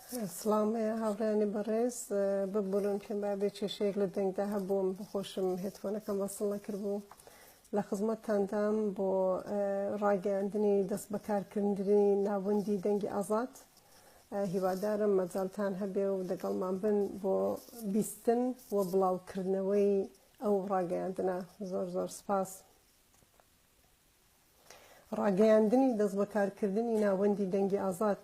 سڵامێ هاوڕێنی بەڕێز ببوورن پێم بابێ کێشەیەک لە دەنگدا هەبووم بخۆشم هێتفۆنەکەم وەسڵ نەکردبوو لە خزمەتتاندام بۆ ڕاگەیاندنی دەست بەکارکردنی ناوەندی دەنگی ئازاد هیوادارم مەجاڵتان هەبێ و دەگەڵمان بن بۆ بیستن و بڵاوکردنەوەی ئەو ڕاگەیاندنە. زۆر زۆر سپاس. ڕاگەیاندنی دەست بەکارکردنی ناوەندی دەنگی ئازاد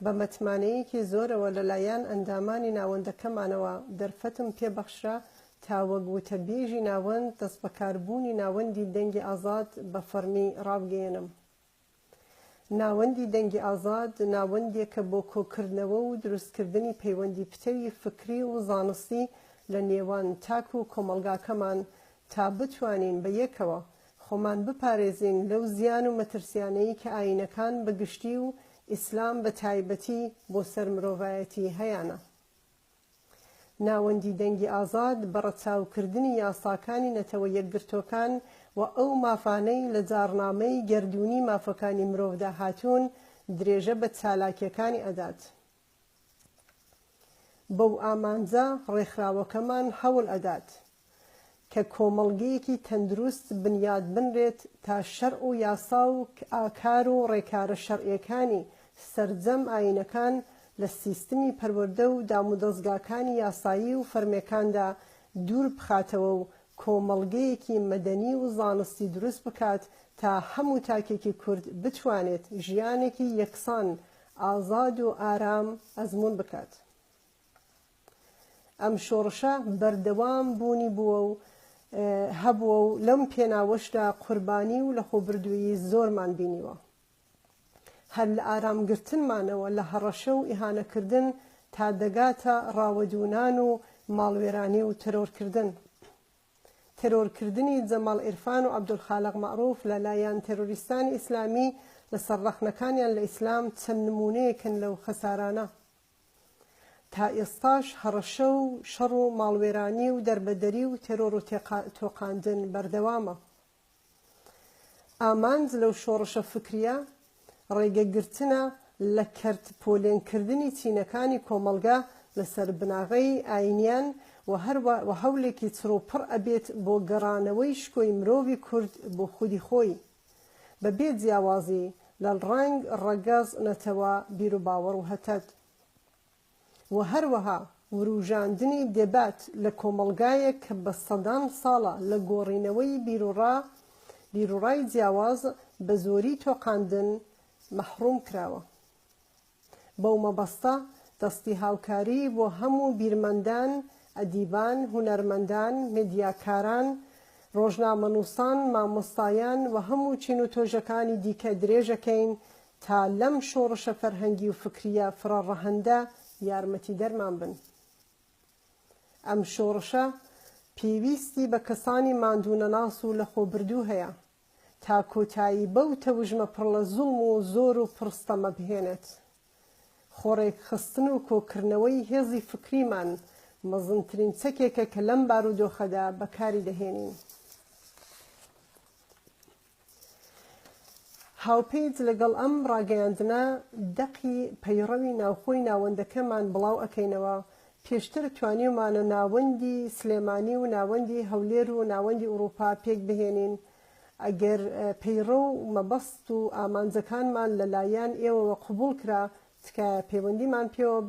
بە مەتمانەیەکی زۆرەوە لەلایەن ئەندامانی ناوەندەکەمانەوە دەرفەتم پێبەخشرا تا وەک وتەبێژی ناوەند دەست بەکاربوونی ناوەندی دەنگی ئازاد بە فەرمی ڕابگەێنم. ناوەندی دەنگی ئازاد ناوەندێکە بۆ کۆکردنەوە و دروستکردنی پەیوەندی پتەوی فکری و زانستی لە نێوان تاک و کۆمەلگاکەمان تا بتوانین بە یەکەوە خۆمان بپارێزین لەو زیان و مەترسیانەی کە ئاینەکان بەگشتی و ئیسلام بە تایبەتی بۆ سەر مرۆڤایەتی هەیەە. ناوەندی دەنگی ئازاد بەڕەچاوکردنی یاساکانی نەتەوە یەکگرتوەکان و ئەو مافانەی لە جارنامەی گەردوونی مافەکانی مرۆڤدا هاتوون درێژە بە چالاکیەکانی ئەدات. بەو ئامانجە ڕێکخراوەکەمان هەوڵ ئەدات کە کۆمەڵگەیەکی تەندروست بنیاد بنرێت تا شەرع و یاسا و ئاکار و ڕێکارە شەرعیەکانی سەرجەم ئاینەکان لە سیستمی پەروەردە و دامودەستگاکانی یاسایی و فەرمیەکاندا دوور بخاتەوە و کۆمەڵگەیەکی مەدەنی و زانستی دروست بکات تا هەموو تاکێکی کورد بتوانێت ژیانێکی یەکسان ئازاد و ئارام ئەزمون بکات. ئەم شۆڕشە بەردەوام بوونی بووە و هەبووە و لەم پێناوەشدا قوربانی و لە خۆبردووی زۆرمان بینیوە. هەر لە ئارامگرتنمانەوە لە هەڕەشە و ئیهانەکردن تا دەگاتە ڕاوەدوونان و ماڵوێرانی و تەرۆرکردن. تەرۆرکردنی جەماڵ عیرفان و عەبدولخالق مەعروف لەلایەن تەرۆریستانی ئیسلامی لە سەرڕەخنەکانیان لە ئیسلام چەند نمونەیەکن لەو خەسارانە. تا ئێستاش هەڕەشە و شەڕ و ماڵوێرانی و دەربەدەری و تەرۆر و تۆقاندن بەردەوامە. ئامانج لەو شۆڕشە فکریە ڕێگەگرتنە لە کەرت پۆلێنکردنی چینەکانی کۆمەلگا لەسەر بناغەی ئاینیان و هەولێکی چڕوپڕ ئەبێت بۆ گەڕانەوەی شکۆی مرۆڤی کورد بۆ خودی خۆی بەبێ جیاوازی لە ڕنگ ڕەگەز نەتەوە بیر و باوەڕ و هەتەت و هەروەها وروژاندنی دێبات لە کۆمەلگایەک کە بە سەدان ساڵە لە گۆڕینەوەی بیرروڕای جیاواز بە زۆری تۆقاندن مەحروم کراوە. بەو مەبەستە دەستی هاوکاری بۆ هەموو بیرمەندان، ئەدیبان، هونەرمەندان، مێدیاکاران، ڕۆژنامەنووسان، مامۆستایان و هەموو چین و تۆژەکانی دیکە درێژەکەین تا لەم شۆڕشە فەرهەنگی و فکریە فڕەڕەهەندە یارمەتی دەرمان بن. ئەم شۆڕشە پێویستی بە کەسانی ماندوونەناس و لە خۆبردوو هەیە تا کۆتایی بەو تەوژمە پڕ لە زوڵم و زۆر و پڕستەمە بهێنێت. خۆڕێک خستن و کۆکردنەوەی هێزی فکریمان مەزنترین چەکێکە کە لەم بارودۆخەدا بەکاری دەهێنین. هاوپەیج لەگەڵ ئەم ڕاگەیاندنە دەقی پەیڕەوی ناوخۆی ناوەندەکەمان بڵاو ئەکەینەوە. پێشتر توانیومانە ناوەندی سلێمانی و ناوەندی هەولێر و ناوەندی ئوروپا پێک بهێنین ئەگەر پەیڕە و مەبەست و ئامانجەکانمان لەلایەن ئێوەوە قبوڵ کرا تکایە پەیوەندیمان پێوە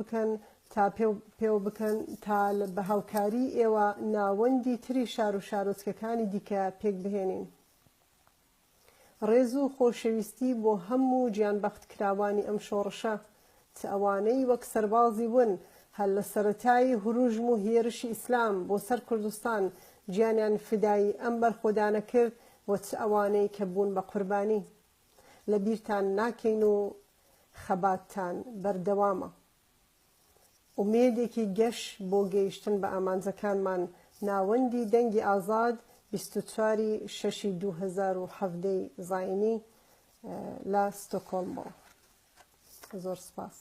بکەن تا بە هاوکاری ئێوە ناوەندی تری شار و شارۆچکەکانی دیکە پێک بهێنین. ڕێز و خۆشەویستی بۆ هەموو گیانبەختکراوانی ئەم شۆڕشە چ ئەوانەی وەک سەربازی ون هەر لە سەرەتای هروژم و هێرشی ئیسلام بۆ سەر کوردستان گیانیان فدایی ئەم بەرخۆدانە کرد و چ ئەوانەی کە بوون بە قوربانی. لە بیرتان ناکەین و خەباتتان بەردەوامە. ئومێدێکی گەش بۆ گەیشتن بە ئامانجەکانمان ناوەندی دەنگی ئازاد 24/6/2017 زاینی لە ستۆکۆلمەوە. زۆر سپاس.